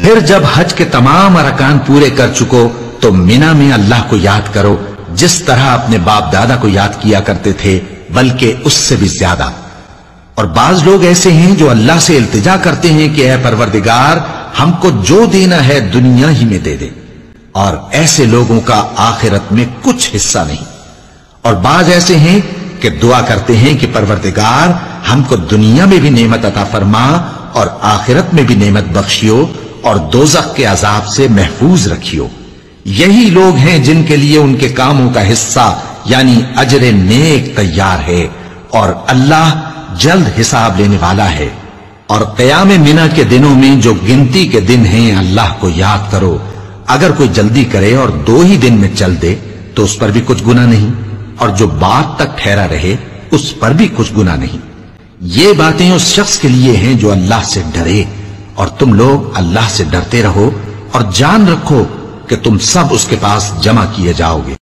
پھر جب حج کے تمام ارکان پورے کر چکو تو مینا میں اللہ کو یاد کرو جس طرح اپنے باپ دادا کو یاد کیا کرتے تھے، بلکہ اس سے بھی زیادہ۔ اور بعض لوگ ایسے ہیں جو اللہ سے التجا کرتے ہیں کہ اے پروردگار ہم کو جو دینا ہے دنیا ہی میں دے دے، اور ایسے لوگوں کا آخرت میں کچھ حصہ نہیں۔ اور بعض ایسے ہیں کہ دعا کرتے ہیں کہ پروردگار ہم کو دنیا میں بھی نعمت عطا فرما اور آخرت میں بھی نعمت بخشیو اور دوزخ کے عذاب سے محفوظ رکھیو۔ یہی لوگ ہیں جن کے لیے ان کے کاموں کا حصہ یعنی اجر نیک تیار ہے، اور اللہ جلد حساب لینے والا ہے۔ اور قیام منہ کے دنوں میں جو گنتی کے دن ہیں اللہ کو یاد کرو۔ اگر کوئی جلدی کرے اور 2 ہی دن میں چل دے تو اس پر بھی کچھ گناہ نہیں، اور جو بات تک ٹھہرا رہے اس پر بھی کچھ گناہ نہیں۔ یہ باتیں اس شخص کے لیے ہیں جو اللہ سے ڈرے، اور تم لوگ اللہ سے ڈرتے رہو اور جان رکھو کہ تم سب اس کے پاس جمع کیے جاؤ گے۔